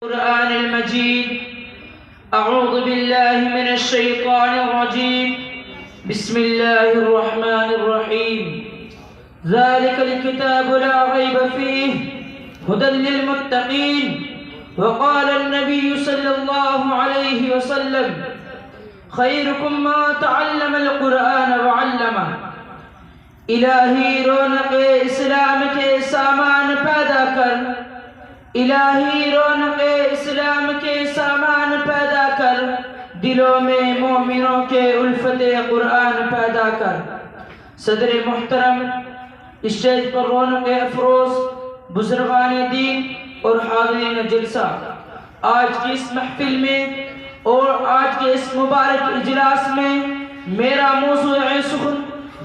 القرآن المجيد. أعوذ بالله من الشيطان الرجيم. بسم الله الرحمن الرحيم. ذلك الكتاب لا ريب فيه هدى للمتقين. وقال النبي صلى الله عليه وسلم خيركم من تعلم القرآن وعلمه. الہی رونق اسلام کے سامان پیدا کر، الہی رونق اسلام کے سامان پیدا کر، دلوں میں مومنوں کے الفت قرآن پیدا کر۔ صدر محترم، اسٹیج پر رونق افروز بزرگان دین اور حاضرین جلسہ، آج کی اس محفل میں اور آج کے اس مبارک اجلاس میں میرا موضوع سخن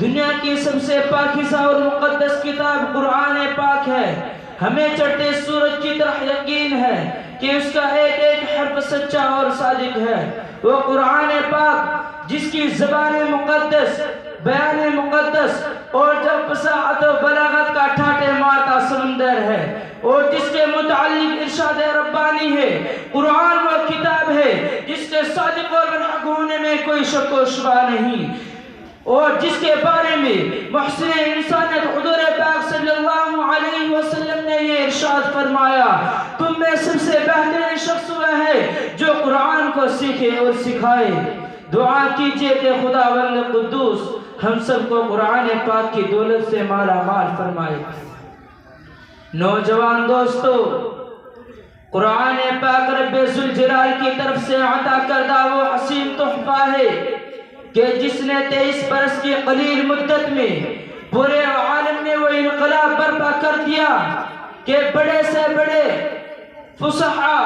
دنیا کی سب سے پاکیزہ اور مقدس کتاب قرآن پاک ہے۔ ہمیں چڑھتے سورج کی طرح یقین ہے کہ اس کا ایک ایک حرف سچا اور صادق ہے۔ وہ قرآن پاک جس کی زبان مقدس، بیان مقدس اور جب فصاحت و بلاغت کا ٹھاٹے مارتا سمندر ہے، اور جس کے متعلق ارشاد ربانی ہے۔ قرآن وہ کتاب ہے جس کے صادق اور برحق ہونے میں کوئی شک و شبہ نہیں، اور جس کے بارے میں محسن انسانیت حضور پاک صلی اللہ علیہ وسلم نے یہ ارشاد فرمایا، تم میں سب سے بہترین شخص وہ ہے جو قرآن کو سیکھے اور سکھائے۔ دعا کیجئے کہ خداوند قدوس ہم سب کو قرآن پاک کی دولت سے مالا مال فرمائے۔ نوجوان دوستو، قرآن پاک رب ذوالجلال کی طرف سے عطا کردہ وہ حسین تحفہ ہے کہ جس نے 23 برس کی قلیل مدت میں پورے عالم میں وہ انقلاب برپا کر دیا کہ بڑے سے بڑے فصحاء،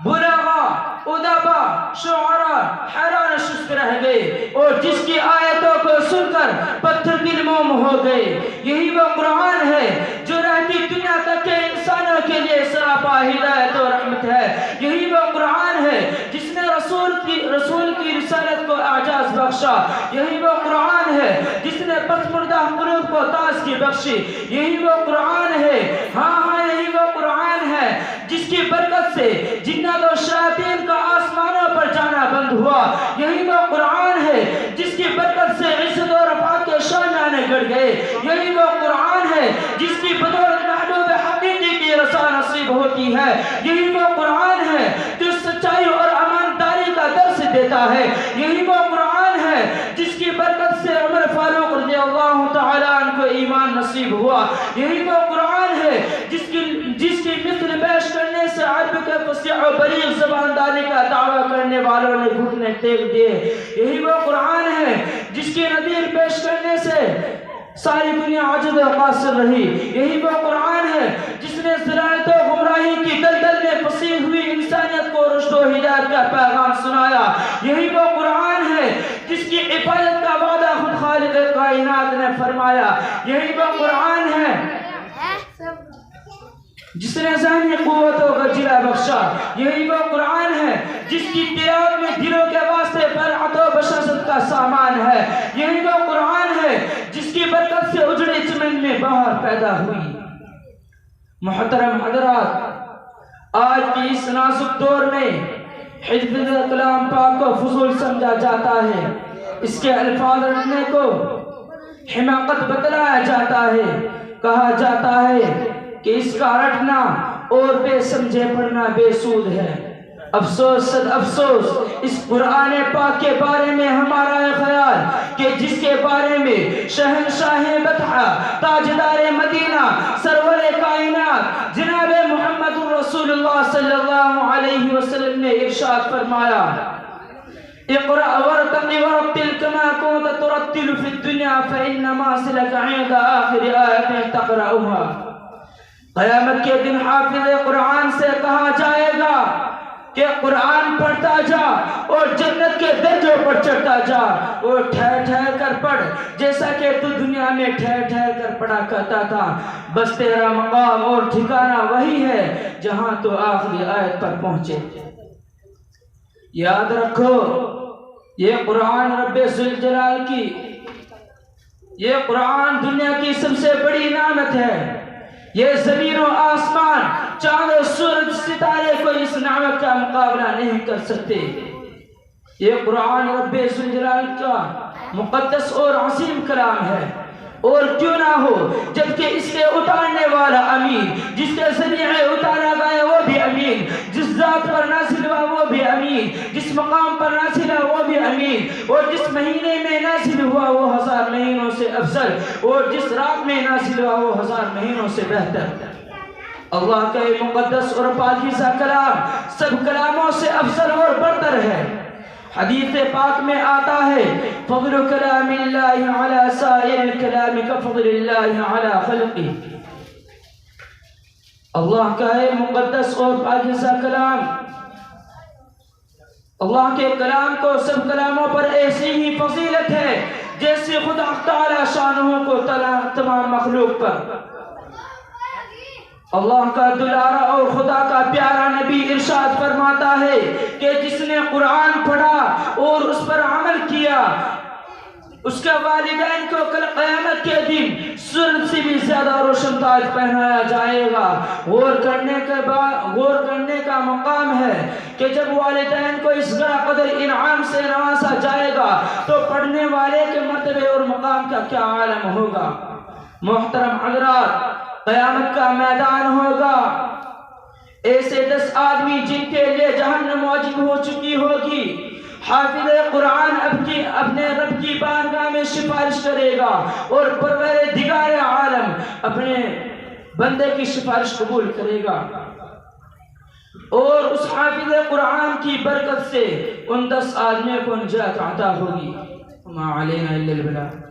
بلغاء، ادباء، شعراء حیران شست رہ گئے، اور جس کی آیتوں کو سن کر پتھر دل موم ہو گئے۔ یہی وہ قرآن ہے جو رہتی دنیا تک کے انسانوں کے لیے سراپا ہدایت و رحمت ہے۔ یہی وہ قرآن ہے جس نے رسول کی رسالت کو اعجاز بخشا۔ یہی وہ قرآن ہے جس نے پسماندہ قلوب کو تازگی بخشی۔ یہی وہ قرآن ہے، ہاں یہی وہ قرآن ہے جس کی برکت سے جنات و شیاطین کا آسمانوں پر جانا بند ہوا۔ یہی وہ قرآن ہے جس کی برکت سے عزت و رفعت کے شانے گڑ گئے۔ یہی وہ قرآن ہے جس کی بدولت محبوب حقیقی کی رسا نصیب ہوتی ہے۔ یہی وہ قرآن ہے جو سچائی اور ایمانداری کا درس دیتا ہے۔ یہی وہ قرآن ہے جس کی برکت سے عمر فاروق رضی اللہ تعالیٰ عنہ کو ایمان نصیب ہوا۔ یہی وہ قرآن ہے جس کی مثل پیش کرنے سے عرب کے فصیح و بلیغ زبانداری کا دعویٰ کرنے والوں نے گھٹنے ٹیک دیے۔ یہی وہ قرآن ہے جس کی نظیر پیش کرنے سے ساری دنیا عاجز و قاصر رہی۔ یہی وہ قرآن ہے جس نے ضلالت و گمراہی کی دلدل میں پھنسی ہوئی انسانیت کو رشد و ہدایت کا پیغام سنایا۔ یہی وہ قرآن ہے جس کی حفاظت کا وعدہ خود خالق کائنات نے فرمایا۔ یہی وہ قرآن ہے جس نے ذہنی قوتوں کا جلا بخشا۔ یہی وہ قرآن ہے جس کی تلاوت میں دلوں کے واسطے فرحت و بشاشت کا سامان ہے۔ یہی وہ قرآن ہے جس کی برکت سے اجڑے چمن میں بہار پیدا ہوئی۔ محترم حضرات، آج کی اس نازک دور میں حفظ کلام پاک کو فضول سمجھا جاتا ہے، اس کے الفاظ رٹنے کو حماقت بتلایا جاتا ہے۔ کہا جاتا ہے کہ اس کا رٹنا اور بے سمجھے پڑھنا بے سود ہے۔ افسوس صد افسوس اس قرآن پاک کے بارے میں ہمارا خیال کہ جس کے بارے میں شہنشاہ بطحہ، تاجدار مدینہ، سرور کائنات جناب محمد رسول اللہ صلی اللہ علیہ وسلم نے ارشاد فرمایا، اقرأ وارتقِ ورتل كما كنت ترتل في الدنيا فإن منزلك عند آخر آية تقرأها۔ قیامت کے دن حافظ قرآن سے کہا جائے گا کہ قرآن پڑھتا جا اور جنت کے درجوں پر چڑھتا جا، اور ٹھہر ٹھہر کر پڑھ جیسا کہ تو دنیا میں ٹھہر ٹھہر کر پڑھا کرتا تھا، بس تیرا مقام اور ٹھکانہ وہی ہے جہاں تو آخری آیت پر پہنچے۔ یاد رکھو، یہ قرآن رب ذوالجلال کی، یہ قرآن دنیا کی سب سے بڑی نعمت ہے۔ یہ زمین و آسمان چاند و سورج ستارے کوئی اس نعمت کا مقابلہ نہیں کر سکتے۔ یہ قرآن رب ذوالجلال کا مقدس اور عظیم کلام ہے، اور کیوں نہ ہو، جبکہ اس کے اتارنے والا امین، جس کے ذریعے اتارا گیا وہ بھی امین، جس ذات پر نازل ہوا وہ بھی امین، جس مقام پر نازل ہوا وہ بھی امین، اور جس مہینے میں نازل ہوا وہ 1000 مہینوں سے افضل، اور جس رات میں نازل ہوا وہ 1000 مہینوں سے بہتر۔ اللہ کا یہ مقدس اور پاکیزہ کلام سب کلاموں سے افضل اور برتر ہے۔ حدیث پاک میں آتا ہے فضل کلام اللہ علی سائر الکلام کفضل اللہ علی خلقہ۔ اللہ کا ہے مقدس اور پاکیزہ کلام، اللہ کے کلام کو سب کلاموں پر ایسی ہی فضیلت ہے جیسے خدا تعالی شانہ کو تمام مخلوق پر۔ اللہ کا دلارا اور خدا کا پیارا نبی ارشاد فرماتا ہے کہ جس نے قرآن پڑھا اور اس پر عمل کیا، اس کے والدین کو کل قیامت کے دن سورج سے بھی زیادہ روشن تاج پہنایا جائے گا۔ غور کرنے کا مقام ہے کہ جب والدین کو اس قدر انعام سے نوازا جائے گا تو پڑھنے والے کے مرتبے اور مقام کا کیا عالم ہوگا۔ محترم حضرات، قیامت کا میدان ہوگا، ایسے 10 آدمی جن کے لیے جہنم واجب ہو چکی ہوگی، حافظ قرآن اپنے رب کی بارگاہ میں سفارش کرے گا اور پروردگار عالم اپنے بندے کی سفارش قبول کرے گا، اور اس حافظ قرآن کی برکت سے ان 10 آدمیوں کو نجات عطا ہوگی۔ وما علینا الا البلاغ۔